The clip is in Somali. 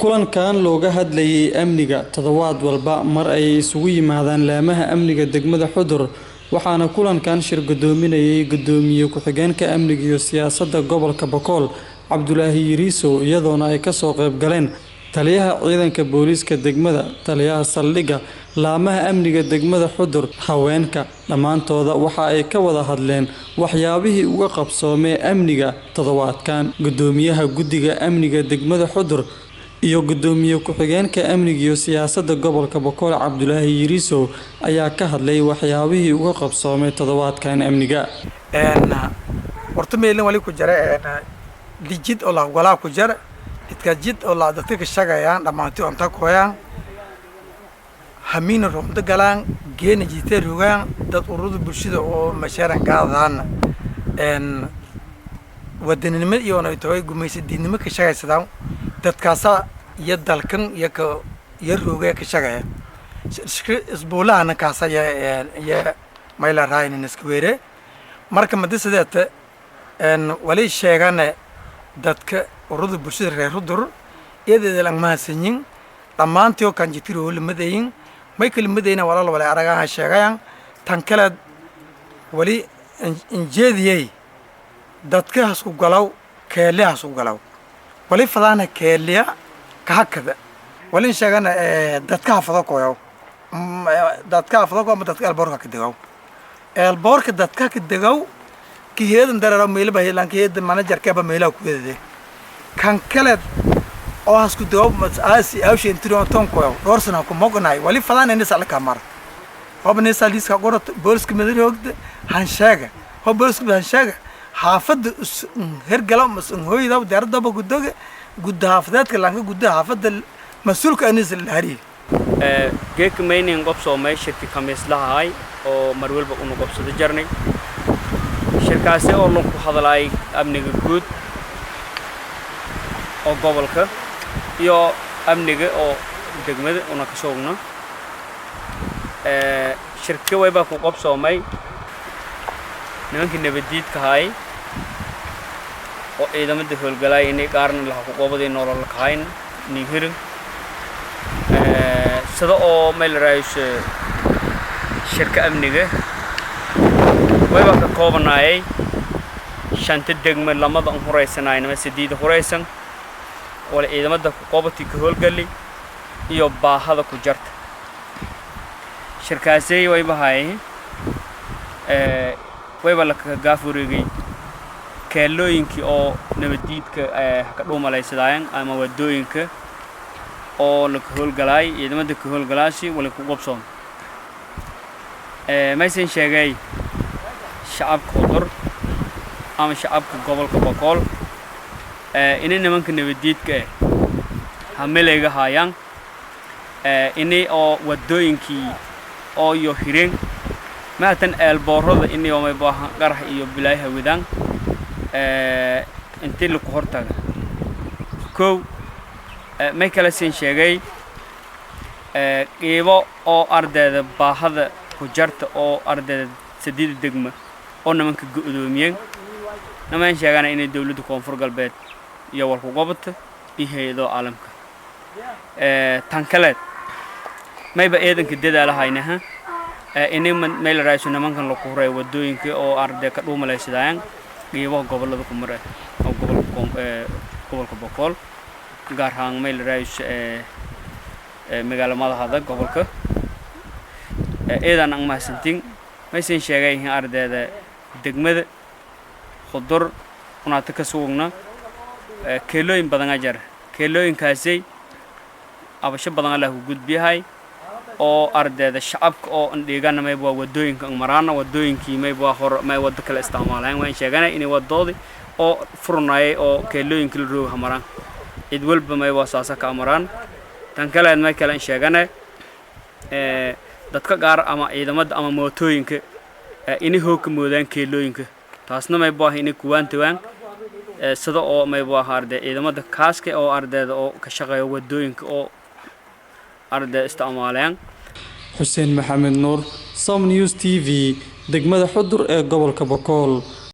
kulankan looga hadlayay amniga toddobaad walba mar ay isugu yimaadaan laamaha amniga degmada Xudur waxaana kulankan shir gudoominayay gudoomiye ku-xigeenka amniga iyo siyaasadda gobolka Bakool Cabdulaahi Yiriiso iyadoona ay ka soo qayb galeen taliyaha ciidanka booliska degmada taliyaha saldhigga laamaha amniga degmada Xudur haweenka dhamaantooda waxa ay ka wada hadleen waxyaabihii uga qabsoomay amniga toddobaadkan gudoomiyaha guddiga amniga degmada Xudur iyo gudoomiye ku-xigeenka amniga iyo siyaasadda gobolka Bakool Cabdulaahi Yiriiso ayaa ka hadlay waxyaabihii uga qabsoomay toddobaadkan amniga horta meelin wali ku jira lijid oo la gola ku jira idka jid oo la dadka ka shaqeeyaan dhamaantii inta kooyaan hamiina roonda galaan geena jitay rogaan dad ururada bulshada oo masharan qaadaan wadanimada iyo ay tahay gumaysadinimo ka shaqeysadaan dadkaas iyo dalkan iyo roogay ka shaqeeya isbuulaana kaasa ya mayla raayna iskuweere marka madisadeeta wali sheegana dadka ururada bulshada reer Xudur iyadoo lang maasanyin dhamaantii oo kan jitiro lamadeeyin may kalimadeyna wala aragaan sheegayaan tan kale wali injeediyay dadka hasku galaw keeliya hasku galaw wali fadana keeliya ka hakada wali sheegana dadka hafado kooyo dadka hafado ko dadka alboorka ka degaw alboorka dadka ka degaw kiyeedan dararo meelba heelan kiyeed manager ka ba meela ku yeeday kan kale oo hasku degaw maasi awsheen tiro ton kooyo doorsana ku mognay wali fadana inay sala kamar hobne saliska qorot booliska madaxda han sheega hob booliska han sheega حافظ هرجلا مسؤول هو يدا ودار دبا قدوة قد حافظات كلامك قد حافظ المسؤول كأنيس الهري. جيك ميني نقبض ما شركة خميس لها هاي أو مرويل بقول نقبض الجرني شركة سي أو نقبض هذا لاي أمنيك جود أو gobolka iyo amniga oo degmada una ka soogno shirkado way ba ku qabsoomay nimankii nabadiidka hay oo ciidamada howlgalay inay qaarna la ku qobaday nolol ka hayn ni hirin sida oo meel raayis shirka amniga way ba ka koobanaayay shanta degmo lamada horeysanayna sideed horeysan wala ciidamada ku qobatay ka howlgalay iyo baahada ku jarta shirkaasay way bahay way bala ka gaafurigay keelooyinkii oo nabadiidka ka dhuumalaysadayeen ama wadooyinka oo la howlgalay ciidamada ka howlgalaasi wala ku qabsoon maysan sheegay shacabka Xudur ama shacabka gobolka Bakool inay nimanka nabadiidka hamelayga hayaan inay oo wadooyinkii oo iyo hireen maatan alboorada inay oo may baahan qarax iyo bilaaha wadaan intii la ku hortaga koow may kala siin sheegay qiibo oo ardayda baahada ku jarta oo ardayda sideed degmo oo nimanka gudoomiyeen namaan sheegana inay dawladda koonfur galbeed iyo walku qabata iyo hay'ado caalamka tan kale mayba eedanka dadaalahaynaha inay meel raayso nimankan la ku horay wadooyinka oo arday ka dhuumalaysadaan qiibaha gobolada ku maray oo gobolka Bakool gaar ahaan meel raayso magaalada madaxda gobolka eedan aan maasantin maysan sheegay in ardayda degmada Xudur una ta ka suugna keelooyin badan ajar keelooyinkaasi abasho badan la gudbiyahay oo ardayda shacabka oo deegaanka may baa wadooyinka marana wadooyinkii may baa hor may wada kala isticmaalaan waan sheeganay in wadoodi oo furnay oo keelooyinka la rooga maraan cid walba may waa saasa ka maraan tan kale may kala sheeganay dadka gaar ama ciidamada ama mootooyinka inay hoog moodaan keelooyinka taasna may baa inay kuwaantaan sida oo may baa arday ciidamada kaaska oo ardayda oo ka shaqeeyo wadooyinka oo arday isticmaalaan Xuseen Maxamed Nuur Som News TV degmada Xudur ee gobolka Bakool